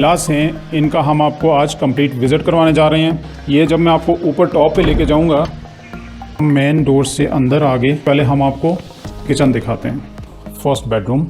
Class हैं, इनका हम आपको आज कंप्लीट विज़िट करवाने जा रहे हैं। ये जब मैं आपको ऊपर टॉप पे लेके जाऊंगा, मेन डोर से अंदर आगे पहले हम आपको किचन दिखाते हैं। फर्स्ट बेडरूम,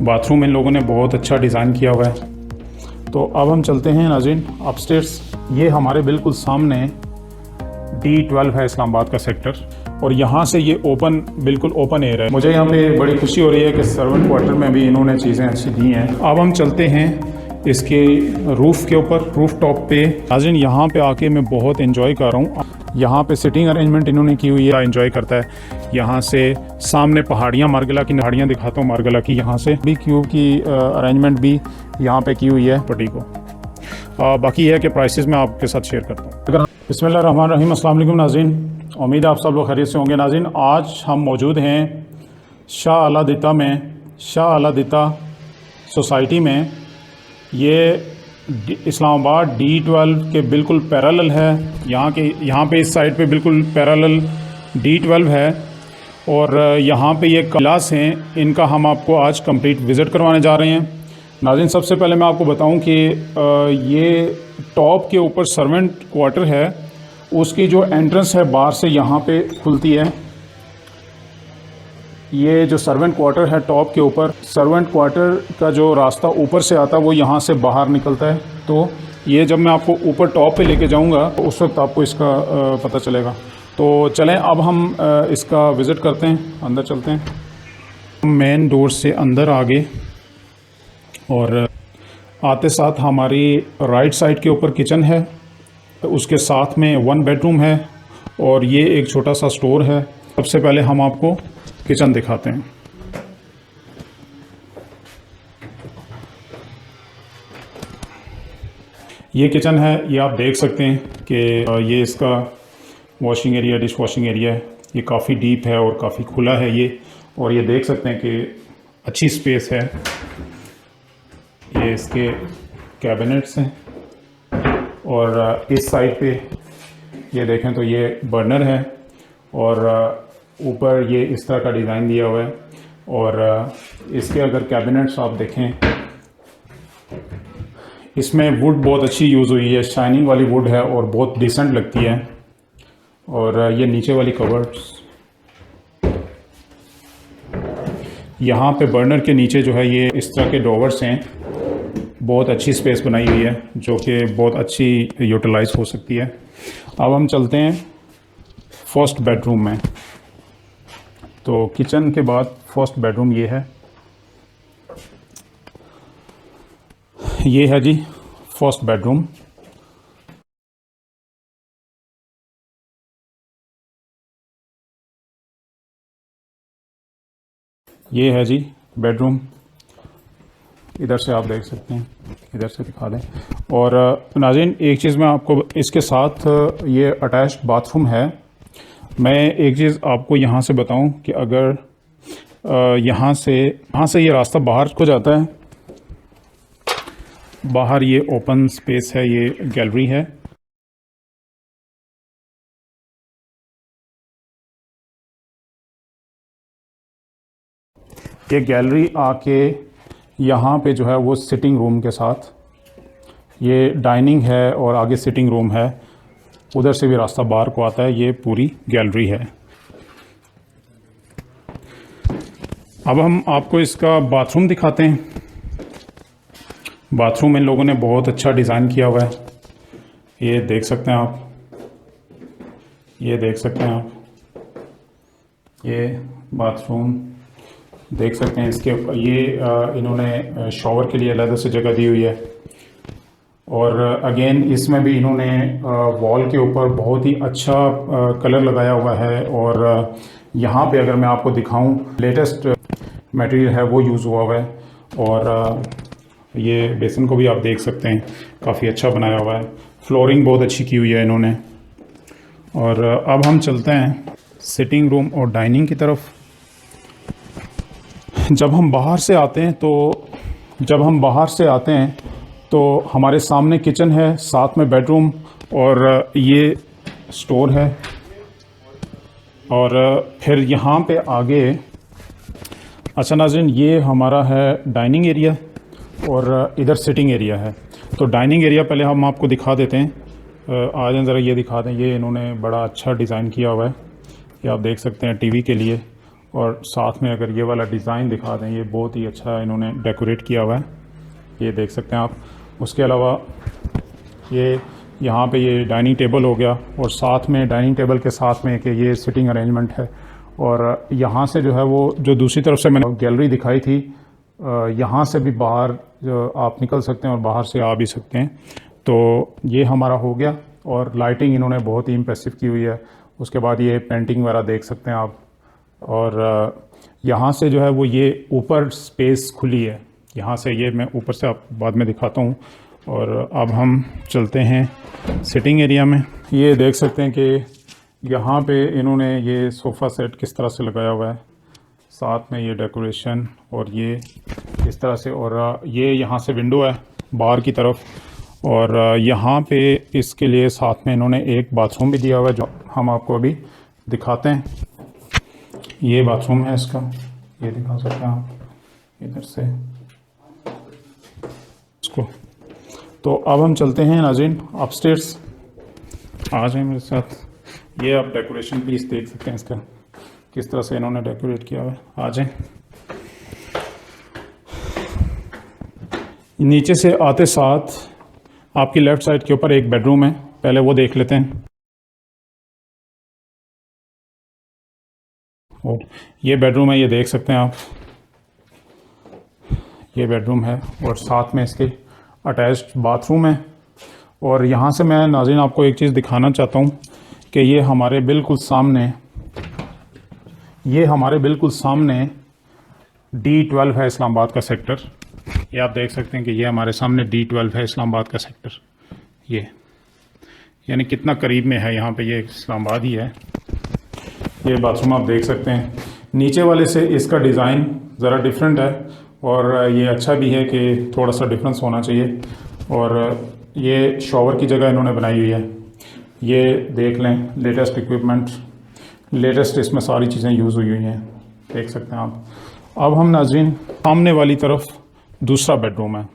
बाथरूम इन लोगों ने बहुत अच्छा डिज़ाइन किया हुआ है। तो अब हम चलते हैं नाज़रीन अपस्टेयर्स। ये हमारे बिल्कुल सामने D12 है, इस्लामाबाद का सेक्टर, और यहाँ से ये बिल्कुल ओपन एयर है। मुझे यहाँ पे बड़ी खुशी हो रही है कि सर्वेंट क्वार्टर में भी इन्होंने चीज़ें अच्छी दी हैं। अब हम चलते हैं इसके रूफ़ के ऊपर, रूफ़ टॉप पे। नाज़रीन यहाँ पे आके मैं बहुत एंजॉय कर रहा हूँ। यहाँ पे सिटिंग अरेंजमेंट इन्होंने की हुई है, एंजॉय करता है। यहाँ से सामने पहाड़ियाँ, मार्गला की पहाड़ियाँ दिखाता हूँ, मार्गला की। यहाँ से भी क्यूब की अरेंजमेंट भी यहाँ पे की हुई है पट्टी को। बाकी यह है कि प्राइसेस मैं आपके साथ शेयर करता हूँ। बिस्मिल्लाहिर्रहमानिर्रहीम, अस्सलाम वालेकुम नाज़रीन, उम्मीद है आप सब लोग खैरियत से होंगे। नाज़रीन आज हम मौजूद हैं शाह अलादीता में, शाह अलादीता सोसाइटी में। ये इस्लामाबाद D12 के बिल्कुल पैरेलल है। यहाँ पे इस साइड पे बिल्कुल पैरेलल D12 है, और यहाँ पे ये क्लास हैं, इनका हम आपको आज कंप्लीट विज़िट करवाने जा रहे हैं। नाज़रीन सबसे पहले मैं आपको बताऊं कि ये टॉप के ऊपर सर्वेंट क्वार्टर है। उसकी जो एंट्रेंस है बाहर से यहाँ पे खुलती है। ये जो सर्वेंट क्वार्टर है टॉप के ऊपर, सर्वेंट क्वार्टर का जो रास्ता ऊपर से आता है वो यहाँ से बाहर निकलता है। तो ये जब मैं आपको ऊपर टॉप पे लेके जाऊँगा उस वक्त आपको इसका पता चलेगा। तो चलें अब हम इसका विज़िट करते हैं, अंदर चलते हैं। मेन डोर से अंदर आगे और आते साथ हमारी राइट साइड के ऊपर किचन है, उसके साथ में 1 बेडरूम है, और ये एक छोटा सा स्टोर है। सबसे पहले हम आपको किचन दिखाते हैं। ये किचन है, ये आप देख सकते हैं कि ये इसका washing area, dish washing area है। ये काफ़ी डीप है और काफ़ी खुला है ये, और ये देख सकते हैं कि अच्छी स्पेस है। ये इसके कैबिनेट्स हैं, और इस साइड पे ये देखें तो ये बर्नर है, और ऊपर ये इस तरह का डिज़ाइन दिया हुआ है। और इसके अगर कैबिनेट्स आप देखें, इसमें वुड बहुत अच्छी यूज़ हुई है, शाइनिंग वाली वुड है और बहुत डिसेंट लगती है। और ये नीचे वाली कवर्ड्स, यहाँ पे बर्नर के नीचे जो है ये इस तरह के ड्रॉवर्स हैं। बहुत अच्छी स्पेस बनाई हुई है जो कि बहुत अच्छी यूटिलाइज हो सकती है। अब हम चलते हैं फर्स्ट बेडरूम में। तो किचन के बाद फर्स्ट बेडरूम ये है। ये है जी फर्स्ट बेडरूम। ये है जी बेडरूम, इधर से आप देख सकते हैं, इधर से दिखा दें। और नाज़रीन एक चीज़ मैं आपको, इसके साथ ये अटैच्ड बाथरूम है। मैं एक चीज़ आपको यहाँ से बताऊं कि अगर यहाँ से ये रास्ता बाहर को जाता है, बाहर ये ओपन स्पेस है, ये गैलरी है। ये गैलरी आके यहाँ पे जो है वो सिटिंग रूम के साथ ये डाइनिंग है, और आगे सिटिंग रूम है। उधर से भी रास्ता बाहर को आता है। ये पूरी गैलरी है। अब हम आपको इसका बाथरूम दिखाते हैं। बाथरूम इन लोगों ने बहुत अच्छा डिज़ाइन किया हुआ है। ये देख सकते हैं आप, ये देख सकते हैं आप, ये बाथरूम देख सकते हैं। इसके ये इन्होंने शॉवर के लिए अलग से जगह दी हुई है। और अगेन इसमें भी इन्होंने वॉल के ऊपर बहुत ही अच्छा कलर लगाया हुआ है। और यहाँ पे अगर मैं आपको दिखाऊं, लेटेस्ट मटेरियल है वो यूज़ हुआ हुआ है। और ये बेसन को भी आप देख सकते हैं, काफ़ी अच्छा बनाया हुआ है। फ्लोरिंग बहुत अच्छी की हुई है इन्होंने। और अब हम चलते हैं सिटिंग रूम और डाइनिंग की तरफ। जब हम बाहर से आते हैं तो हमारे सामने किचन है, साथ में बेडरूम, और ये स्टोर है। और फिर यहाँ पे आगे, अच्छा नाज़रीन, ये हमारा है डाइनिंग एरिया। और इधर सिटिंग एरिया है। तो डाइनिंग एरिया पहले हम आपको दिखा देते हैं। आ जाएं ज़रा, ये दिखा दें। ये इन्होंने बड़ा अच्छा डिज़ाइन किया हुआ है, ये आप देख सकते हैं टीवी के लिए। और साथ में अगर ये वाला डिज़ाइन दिखा दें, ये बहुत ही अच्छा इन्होंने डेकोरेट किया हुआ है, ये देख सकते हैं आप। उसके अलावा ये यहाँ पे ये डाइनिंग टेबल हो गया, और साथ में डाइनिंग टेबल के साथ में कि ये सिटिंग अरेंजमेंट है। और यहाँ से जो है वो जो दूसरी तरफ से मैंने गैलरी दिखाई थी, यहाँ से भी बाहर आप निकल सकते हैं और बाहर से आ भी सकते हैं। तो ये हमारा हो गया। और लाइटिंग इन्होंने बहुत ही इम्प्रेसिव की हुई है। उसके बाद ये पेंटिंग वगैरह देख सकते हैं आप। और यहाँ से जो है वो ये ऊपर स्पेस खुली है, यहाँ से ये मैं ऊपर से आप बाद में दिखाता हूँ। और अब हम चलते हैं सिटिंग एरिया में। ये देख सकते हैं कि यहाँ पे इन्होंने ये सोफ़ा सेट किस तरह से लगाया हुआ है, साथ में ये डेकोरेशन और ये इस तरह से। और ये यहाँ से विंडो है बाहर की तरफ। और यहाँ पे इसके लिए साथ में इन्होंने एक बाथरूम भी दिया हुआ है, जो हम आपको अभी दिखाते हैं। ये बाथरूम है इसका, ये दिखा सकते हैं आप इधर से इसको। तो अब हम चलते हैं नाज़रीन अपस्टेयर्स। आ जाए मेरे साथ। ये आप डेकोरेशन पीस देख सकते हैं इसका, किस तरह से इन्होंने डेकोरेट किया हुआ है। आ जाए। नीचे से आते साथ आपकी लेफ़्ट साइड के ऊपर एक बेडरूम है, पहले वो देख लेते हैं। और ये बेडरूम है, ये देख सकते हैं आप, ये बेडरूम है। और साथ में इसके अटैच्ड बाथरूम है। और यहाँ से मैं नाज़रीन आपको एक चीज़ दिखाना चाहता हूँ कि ये हमारे बिल्कुल सामने D12 है, इस्लामाबाद का सेक्टर। ये आप देख सकते हैं कि ये हमारे सामने D12 है, इस्लामाबाद का सेक्टर। ये यानी कितना करीब में है, यहाँ पे ये इस्लामाबाद ही है। ये बाथरूम आप देख सकते हैं। नीचे वाले से इसका डिज़ाइन ज़रा डिफरेंट है, और ये अच्छा भी है कि थोड़ा सा डिफरेंस होना चाहिए। और ये शॉवर की जगह इन्होंने बनाई हुई है, ये देख लें। लेटेस्ट इक्विपमेंट, लेटेस्ट इसमें सारी चीज़ें यूज़ हुई हैं, देख सकते हैं आप। अब हम नाज़रीन सामने वाली तरफ दूसरा बेडरूम है।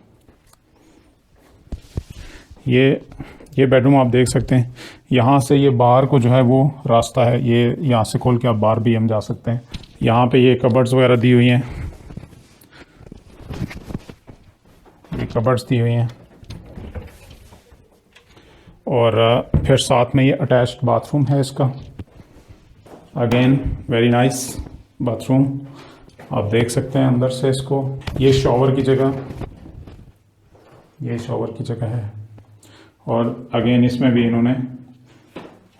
ये बेडरूम आप देख सकते हैं। यहाँ से ये बाहर को जो है वो रास्ता है, ये यहाँ से खोल के आप बाहर भी हम जा सकते हैं। यहाँ पे ये कबर्ड्स वगैरह दी हुई हैं, ये कबर्ड्स दी हुई हैं। और फिर साथ में ये अटैच्ड बाथरूम है इसका। अगेन वेरी नाइस बाथरूम, आप देख सकते हैं अंदर से इसको। ये शॉवर की जगह है। और अगेन इसमें भी इन्होंने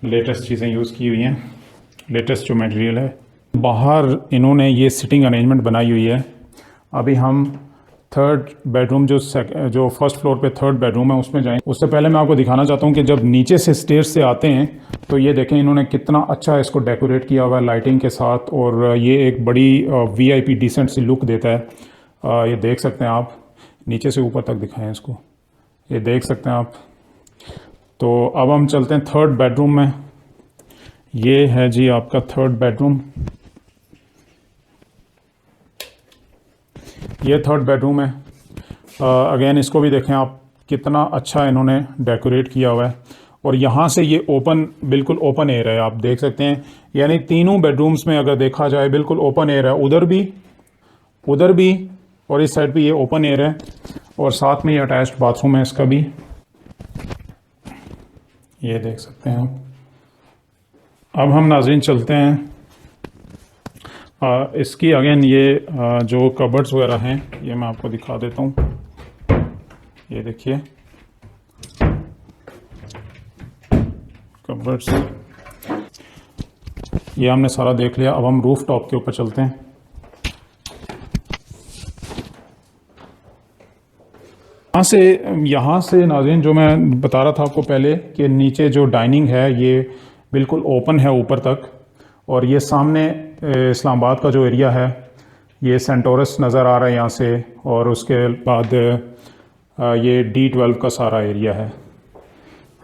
लेटेस्ट चीज़ें यूज़ की हुई हैं, लेटेस्ट जो मटेरियल है। बाहर इन्होंने ये सिटिंग अरेंजमेंट बनाई हुई है। अभी हम थर्ड बेडरूम जो फर्स्ट फ्लोर पे थर्ड बेडरूम है उसमें जाएं। उससे पहले मैं आपको दिखाना चाहता हूँ कि जब नीचे से स्टेयर्स से आते हैं तो ये देखें इन्होंने कितना अच्छा इसको डेकोरेट किया हुआ है लाइटिंग के साथ। और ये एक बड़ी VIP डिसेंट सी लुक देता है। ये देख सकते हैं आप, नीचे से ऊपर तक दिखाएं इसको, ये देख सकते हैं आप। तो अब हम चलते हैं थर्ड बेडरूम में। ये है जी आपका थर्ड बेडरूम। ये थर्ड बेडरूम है। अगेन इसको भी देखें आप, कितना अच्छा इन्होंने डेकोरेट किया हुआ है। और यहाँ से ये बिल्कुल ओपन एयर है, आप देख सकते हैं। यानी तीनों बेडरूम्स में अगर देखा जाए बिल्कुल ओपन एयर है, उधर भी और इस साइड भी ये ओपन एयर है। और साथ में ये अटैच्ड बाथरूम है इसका भी, ये देख सकते हैं आप। अब हम नाज़रीन चलते हैं इसकी अगेन ये जो कबर्ड्स वगैरह हैं ये मैं आपको दिखा देता हूँ। ये देखिए कबर्ड्स, ये हमने सारा देख लिया। अब हम रूफ टॉप के ऊपर चलते हैं। यहाँ से नाज़रीन जो मैं बता रहा था आपको पहले कि नीचे जो डाइनिंग है ये बिल्कुल ओपन है ऊपर तक। और ये सामने इस्लामाबाद का जो एरिया है ये सेंटोरस नज़र आ रहा है यहाँ से। और उसके बाद ये D12 का सारा एरिया है।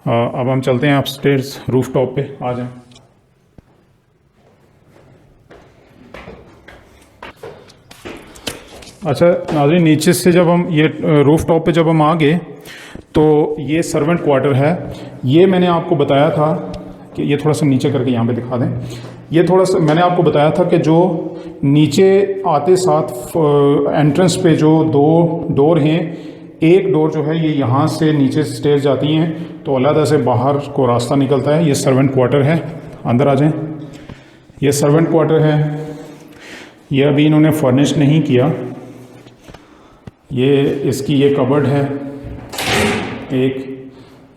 अब हम चलते हैं अपस्टेयर्स रूफ टॉप पे, आ जाएं। अच्छा नाज़रीन, नीचे से जब हम ये रूफ टॉप पे जब हम आ गए तो ये सर्वेंट क्वार्टर है। ये मैंने आपको बताया था कि ये थोड़ा सा नीचे करके यहाँ पे दिखा दें। ये थोड़ा सा मैंने आपको बताया था कि जो नीचे आते साथ एंट्रेंस पे जो दो डोर हैं, एक डोर जो है ये यहाँ से नीचे स्टेज जाती हैं तो अलग से बाहर को रास्ता निकलता है। ये सर्वेंट क्वार्टर है, अंदर आ जाएं। ये सर्वेंट क्वार्टर है, ये अभी इन्होंने फर्निश नहीं किया। ये इसकी ये कबर्ड है एक,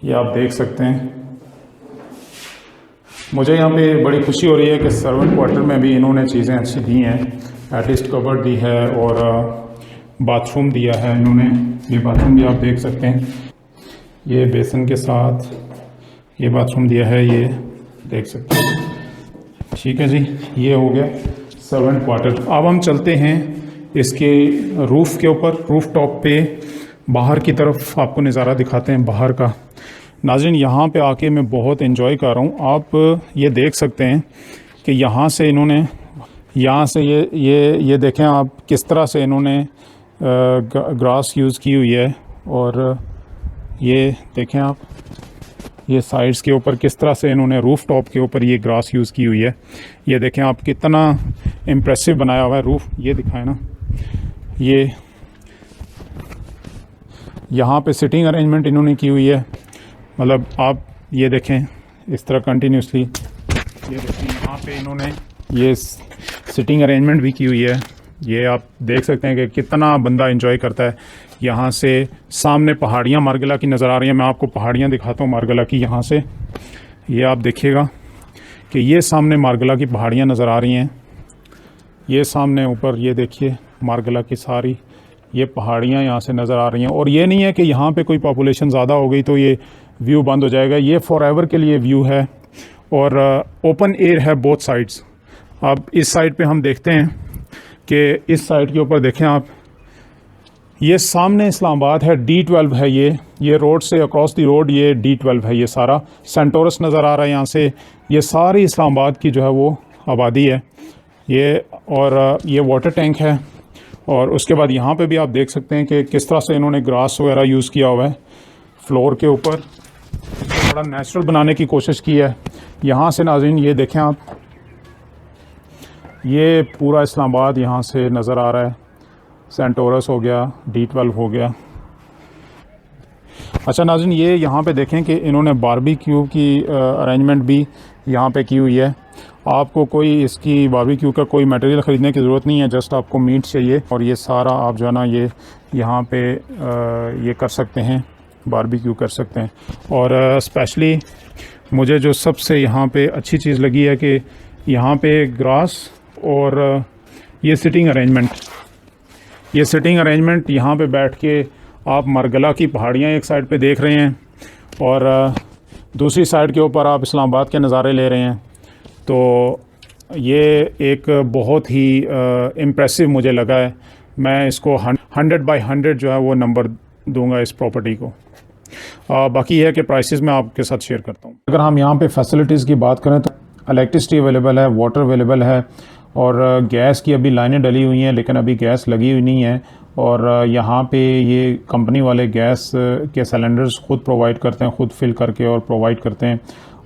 ये आप देख सकते हैं। मुझे यहाँ पे बड़ी खुशी हो रही है कि सर्वेंट क्वार्टर में भी इन्होंने चीज़ें अच्छी दी हैं। एटलीस्ट कबर्ड दी है और बाथरूम दिया है इन्होंने। ये बाथरूम भी आप देख सकते हैं, ये बेसन के साथ ये बाथरूम दिया है, ये देख सकते हैं। ठीक है जी, ये हो गया सर्वेंट क्वार्टर। अब हम चलते हैं इसके रूफ़ के ऊपर, रूफ़ टॉप पे बाहर की तरफ आपको नज़ारा दिखाते हैं बाहर का। नाज़रीन, यहाँ पे आके मैं बहुत एंजॉय कर रहा हूँ। आप ये देख सकते हैं कि यहाँ से इन्होंने, यहाँ से ये देखें आप किस तरह से इन्होंने ग्रास यूज़ की हुई है। और ये देखें आप, ये साइड्स के ऊपर किस तरह से इन्होंने रूफ़ टॉप के ऊपर ये ग्रास यूज़ की हुई है। ये देखें आप कितना इम्प्रेसिव बनाया हुआ है रूफ़। ये दिखाएं ना, ये यहाँ पे सिटिंग अरेंजमेंट इन्होंने की हुई है। मतलब आप ये देखें इस तरह कंटिन्यूसली, ये देखें यहाँ पे इन्होंने ये सिटिंग अरेंजमेंट भी की हुई है। ये आप देख सकते हैं कि कितना बंदा एंजॉय करता है। यहाँ से सामने पहाड़ियाँ मार्गला की नज़र आ रही हैं। मैं आपको पहाड़ियाँ दिखाता हूँ मार्गला की। यहाँ से ये आप देखिएगा कि ये सामने मार्गला की पहाड़ियाँ नज़र आ रही हैं। ये सामने ऊपर ये देखिए मार्गला की सारी ये पहाड़ियाँ यहाँ से नज़र आ रही हैं। और ये नहीं है कि यहाँ पे कोई पॉपुलेशन ज़्यादा हो गई तो ये व्यू बंद हो जाएगा। ये फॉरएवर के लिए व्यू है और ओपन एयर है बोथ साइड्स। अब इस साइड पे हम देखते हैं कि इस साइड के ऊपर देखें आप, ये सामने इस्लामाबाद है, D12 है। ये रोड से अक्रॉस द रोड ये D12 है। ये सारा सेंटोरस नज़र आ रहा है यहाँ से। ये सारी इस्लामाबाद की जो है वो आबादी है ये। और ये वाटर टैंक है। और उसके बाद यहाँ पे भी आप देख सकते हैं कि किस तरह से इन्होंने ग्रास वगैरह यूज़ किया हुआ है फ्लोर के ऊपर। तो बड़ा नेचुरल बनाने की कोशिश की है। यहाँ से नाज़रीन ये देखें आप, ये पूरा इस्लामाबाद यहाँ से नज़र आ रहा है। सेंटोरस हो गया, D12 हो गया। अच्छा नाज़रीन, ये यहाँ पे देखें कि इन्होंने बारबेक्यू की अरेंजमेंट भी यहाँ पे की हुई है। आपको कोई इसकी बारबेक्यू का कोई मटेरियल ख़रीदने की ज़रूरत नहीं है, जस्ट आपको मीट चाहिए और ये सारा आप जो है ना ये यहाँ पे ये कर सकते हैं, बारबेक्यू कर सकते हैं। और स्पेशली मुझे जो सबसे यहाँ पे अच्छी चीज़ लगी है कि यहाँ पे ग्रास और ये सिटिंग अरेंजमेंट यहाँ पे बैठ के आप मरगला की पहाड़ियाँ एक साइड पे देख रहे हैं और दूसरी साइड के ऊपर आप इस्लामाबाद के नज़ारे ले रहे हैं। तो ये एक बहुत ही इम्प्रेसिव मुझे लगा है। मैं इसको 100 बाई 100 जो है वो नंबर दूंगा इस प्रॉपर्टी को। बाकी है कि प्राइसेस मैं आपके साथ शेयर करता हूँ। अगर हम यहाँ पे फैसिलिटीज़ की बात करें तो इलेक्ट्रिसिटी अवेलेबल है, वाटर अवेलेबल है और गैस की अभी लाइनें डली हुई हैं लेकिन अभी गैस लगी हुई नहीं है। और यहाँ पे ये कंपनी वाले गैस के सिलेंडर्स खुद प्रोवाइड करते हैं, खुद फिल करके और प्रोवाइड करते हैं।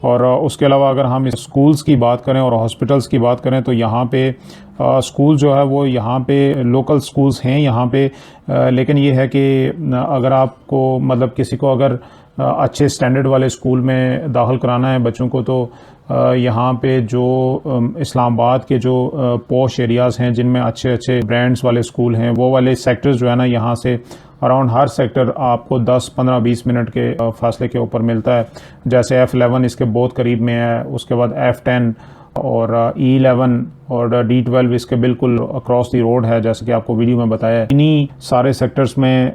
और उसके अलावा अगर हम स्कूल्स की बात करें और हॉस्पिटल्स की बात करें तो यहाँ पे स्कूल जो है वो यहाँ पे लोकल स्कूल्स हैं यहाँ पे। लेकिन ये है कि अगर आपको मतलब किसी को अगर अच्छे स्टैंडर्ड वाले स्कूल में दाखिल कराना है बच्चों को तो यहाँ पे जो इस्लामाबाद के जो पॉश एरियाज़ हैं जिनमें अच्छे अच्छे ब्रांड्स वाले स्कूल हैं वो वाले सेक्टर्स जो है ना यहाँ से अराउंड हर सेक्टर आपको 10, 15, 20 मिनट के फासले के ऊपर मिलता है। जैसे F11 इसके बहुत करीब में है, उसके बाद F10 और E11 और D12 इसके बिल्कुल अक्रॉस द रोड है जैसे कि आपको वीडियो में बताया है। इन्हीं सारे सेक्टर्स में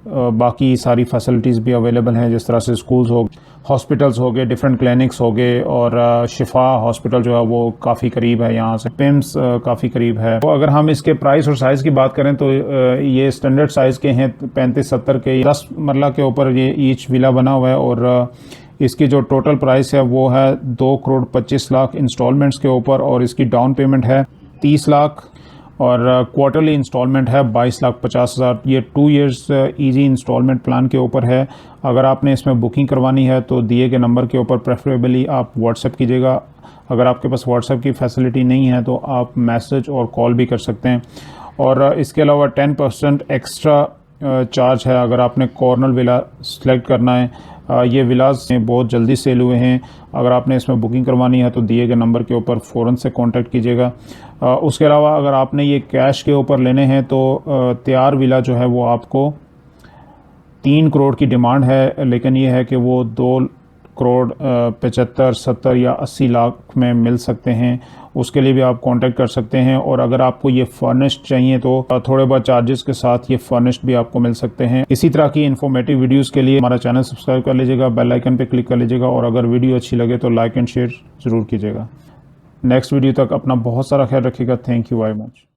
बाकी सारी फैसिलिटीज़ भी अवेलेबल हैं, जिस तरह से स्कूल्स हो, हॉस्पिटल्स हो गए, डिफरेंट क्लिनिक्स हो गए और शिफा हॉस्पिटल जो है वो काफ़ी करीब है यहाँ से, पिम्स काफ़ी करीब है। तो अगर हम इसके प्राइस और साइज़ की बात करें तो ये स्टैंडर्ड साइज़ के हैं 35-70 के, 10 मरला के ऊपर ये ईच विला बना हुआ है और इसकी जो टोटल प्राइस है वो है 2 करोड़ 25 लाख इंस्टॉलमेंट्स के ऊपर और इसकी डाउन पेमेंट है 30 लाख और क्वार्टरली इंस्टॉलमेंट है 22,50,000। ये 2 इयर्स इजी इंस्टॉलमेंट प्लान के ऊपर है। अगर आपने इसमें बुकिंग करवानी है तो दिए गए नंबर के ऊपर प्रेफरेबली आप व्हाट्सएप कीजिएगा। अगर आपके पास व्हाट्सएप की फैसिलिटी नहीं है तो आप मैसेज और कॉल भी कर सकते हैं। और इसके अलावा 10% एक्स्ट्रा चार्ज है अगर आपने कॉर्नर विला सेलेक्ट करना है। ये विलास बहुत जल्दी सेल हुए हैं। अगर आपने इसमें बुकिंग करवानी है तो दिए गए नंबर के ऊपर फ़ौरन से कांटेक्ट कीजिएगा। उसके अलावा अगर आपने ये कैश के ऊपर लेने हैं तो तैयार विला जो है वो आपको 3 करोड़ की डिमांड है, लेकिन ये है कि वो 2 करोड़ 75, 70 या 80 लाख में मिल सकते हैं। उसके लिए भी आप कांटेक्ट कर सकते हैं। और अगर आपको ये फर्निश्ड चाहिए तो थोड़े बहुत चार्जेस के साथ ये फर्निश्ड भी आपको मिल सकते हैं। इसी तरह की इन्फॉर्मेटिव वीडियोस के लिए हमारा चैनल सब्सक्राइब कर लीजिएगा, बेल आइकन पे क्लिक कर लीजिएगा और अगर वीडियो अच्छी लगे तो लाइक एंड शेयर ज़रूर कीजिएगा। नेक्स्ट वीडियो तक अपना बहुत सारा ख्याल रखिएगा। Thank you very much.